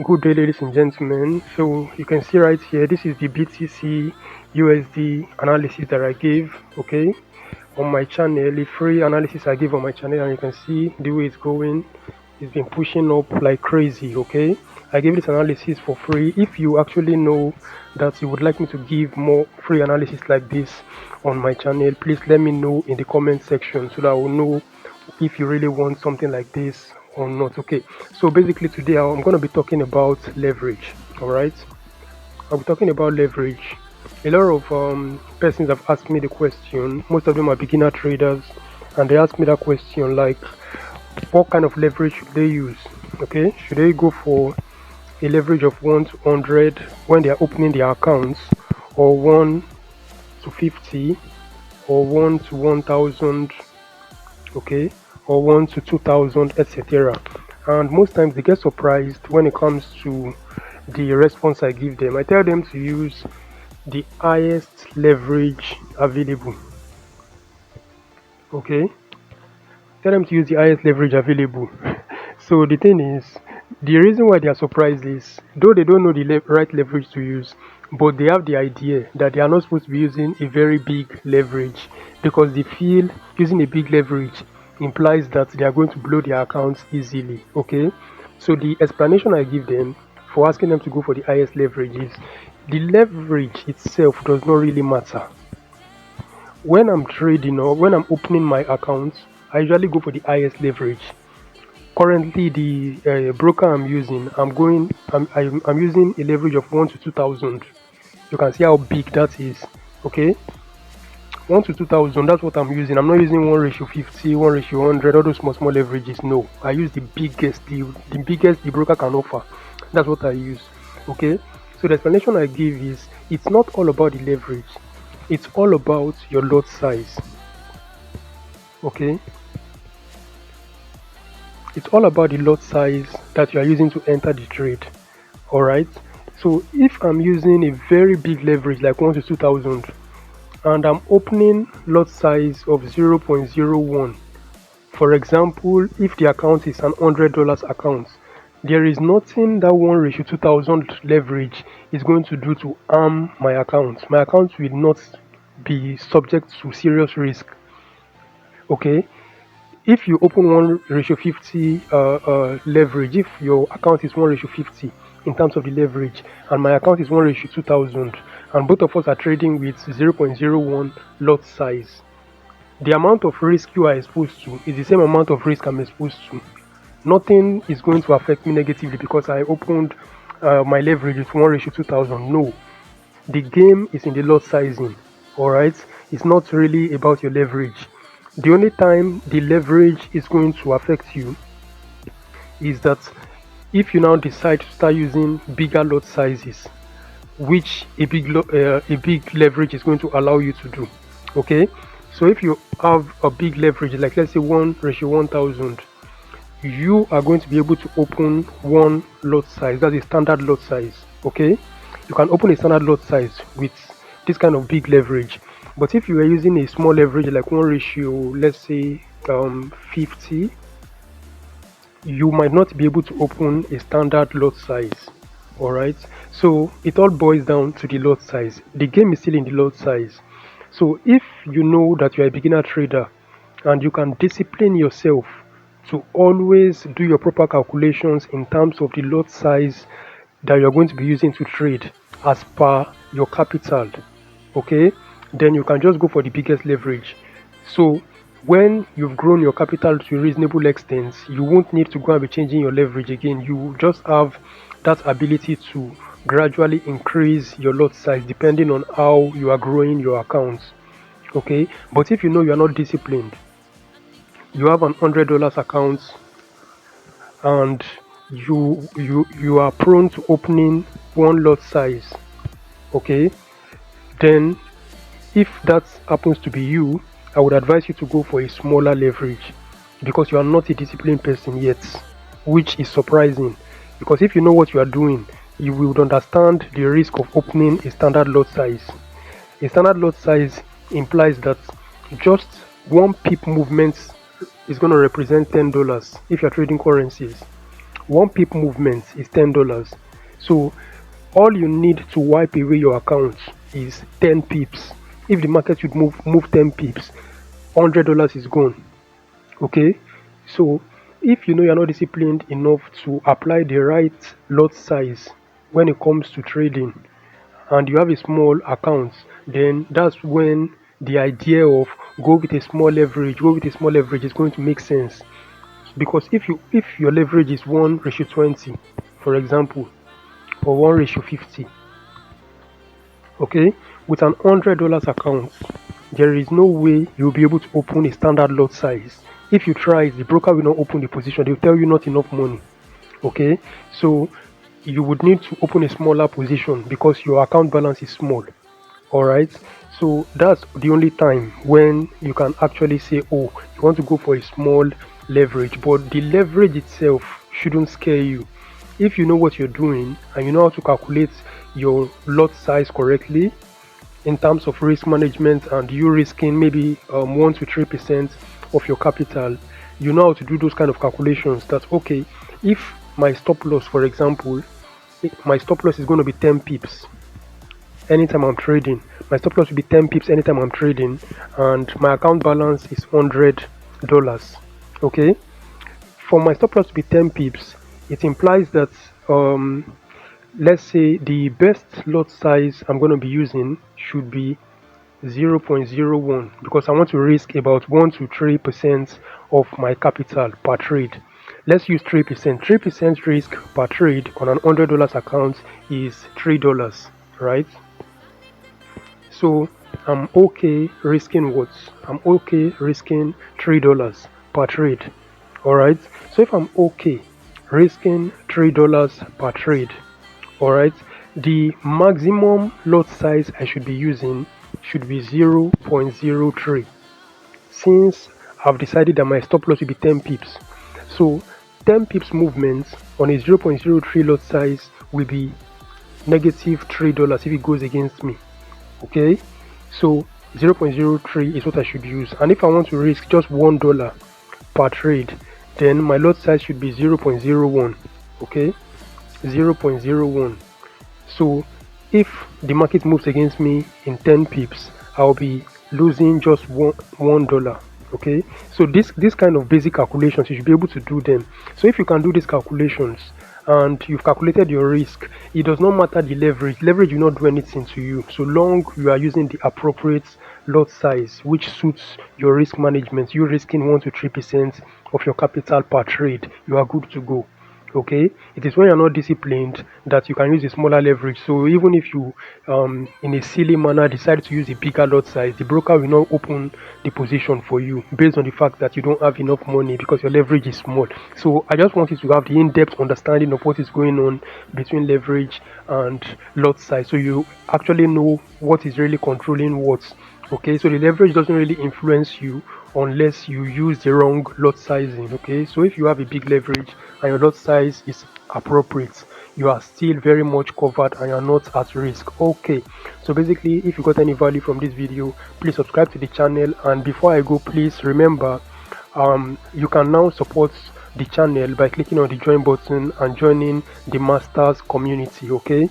Good day, ladies and gentlemen. So you can see right here, this is the BTC USD analysis that I gave, okay, on my channel. The free analysis I give on my channel, and you can see the way it's going. It's been pushing up like crazy, okay. I gave this analysis for free. If you actually know that you would like me to give more free analysis like this on my channel, please let me know in the comment section so that I will know if you really want something like this or not. Okay, so basically today I'm going to be talking about leverage. All right, I'll be talking about leverage. A lot of persons have asked me the question. Most of them are beginner traders, and they ask me that question like, what kind of leverage should they use? Okay, should they go for a leverage of 1 to 100 when they are opening their accounts, or 1 to 50, or 1 to 1000, okay, or 1 to 2000, etc. And most times they get surprised when it comes to the response I give them. I tell them to use the highest leverage available, okay. Tell them to use the highest leverage available. So the thing is, the reason why they are surprised is, though they don't know the right leverage to use, but they have the idea that they are not supposed to be using a very big leverage, because they feel using a big leverage implies that they are going to blow their accounts easily, okay. So the explanation I give them for asking them to go for the highest leverage is, the leverage itself does not really matter. When I'm trading or when I'm opening my accounts, I usually go for the highest leverage. Currently, the broker I'm using, I'm using a leverage of 1 to 2000. You can see how big that is. Okay, 1 to 2000. That's what I'm using. I'm not using 1:50, 1:100, all those small leverages. No, I use the biggest, the biggest the broker can offer. That's what I use. Okay, so the explanation I give is, it's not all about the leverage. It's all about your lot size. Okay, it's all about the lot size that you are using to enter the trade. All right, so if I'm using a very big leverage like 1 to 2000, and I'm opening lot size of 0.01, for example, if the account is an $100 account, there is nothing that 1:2000 leverage is going to do to harm my account. My account will not be subject to serious risk. Okay, if you open 1:50 leverage, if your account is 1:50 in terms of the leverage, and my account is 1:2000, and both of us are trading with 0.01 lot size, the amount of risk you are exposed to is the same amount of risk I'm exposed to. Nothing is going to affect me negatively because I opened my leverage with 1:2000. No, the game is in the lot sizing. All right, it's not really about your leverage. The only time the leverage is going to affect you is that if you now decide to start using bigger lot sizes, which a big leverage is going to allow you to do. Okay, so if you have a big leverage, like let's say 1:1000, you are going to be able to open one lot size. That's a standard lot size. Okay, you can open a standard lot size with this kind of big leverage. But if you are using a small leverage like 1:, let's say 50, you might not be able to open a standard lot size. All right, so it all boils down to the lot size. The game is still in the lot size. So if you know that you're a beginner trader and you can discipline yourself to always do your proper calculations in terms of the lot size that you're going to be using to trade as per your capital, okay, then you can just go for the biggest leverage. So when you've grown your capital to a reasonable extent, you won't need to go and be changing your leverage again. You just have that ability to gradually increase your lot size depending on how you are growing your accounts. Okay, but if you know you are not disciplined, you have an $100 account, and you are prone to opening one lot size, okay, then if that happens to be you, I would advise you to go for a smaller leverage, because you are not a disciplined person yet, which is surprising, because if you know what you are doing, you will understand the risk of opening a standard lot size. A standard lot size implies that just one pip movement is going to represent $10 if you're trading currencies. One pip movement is $10. So all you need to wipe away your account is 10 pips. If the market should move 10 pips, $100 is gone. Okay, so if you know you're not disciplined enough to apply the right lot size when it comes to trading, and you have a small account, then that's when the idea of go with a small leverage is going to make sense. Because if your leverage is 1:20, for example, or 1:50, okay, with an $100 account, there is no way you'll be able to open a standard lot size. If you try, the broker will not open the position. They'll tell you not enough money. Okay, so you would need to open a smaller position because your account balance is small. All right, so that's the only time when you can actually say, oh, you want to go for a small leverage. But the leverage itself shouldn't scare you. If you know what you're doing and you know how to calculate your lot size correctly in terms of risk management, and you risking maybe 1 to 3% of your capital, you know how to do those kind of calculations. That's okay. If my stop loss, for example, my stop loss is going to be 10 pips anytime I'm trading. My stop loss will be 10 pips anytime I'm trading, and my account balance is $100. Okay, for my stop loss to be 10 pips, it implies that let's say the best lot size I'm going to be using should be 0.01, because I want to risk about 1 to 3% of my capital per trade. Let's use 3%. 3% risk per trade on an $100 account is $3, right? So I'm okay risking what? I'm okay risking $3 per trade. Alright, so if I'm okay risking $3 per trade, alright, the maximum lot size I should be using should be 0.03, since I've decided that my stop loss will be 10 pips. So 10 pips movement on a 0.03 lot size will be negative $3 if it goes against me. Okay, so 0.03 is what I should use. And if I want to risk just $1 per trade, then my lot size should be 0.01. Okay, 0.01. So if the market moves against me in 10 pips, I'll be losing just $1. Okay, so this kind of basic calculations, you should be able to do them. So if you can do these calculations and you've calculated your risk, it does not matter the leverage will not do anything to you, so long you are using the appropriate lot size which suits your risk management. You risking 1 to 3% of your capital per trade, you are good to go. Okay, it is when you're not disciplined that you can use a smaller leverage. So even if you in a silly manner decide to use a bigger lot size, the broker will not open the position for you based on the fact that you don't have enough money because your leverage is small. So I just want you to have the in-depth understanding of what is going on between leverage and lot size, so you actually know what is really controlling what. Okay, so the leverage doesn't really influence you unless you use the wrong lot sizing. Okay, so if you have a big leverage and your lot size is appropriate, you are still very much covered and you're not at risk. Okay, so basically, if you got any value from this video, please subscribe to the channel. And before I go, please remember you can now support the channel by clicking on the join button and joining the masters community. Okay.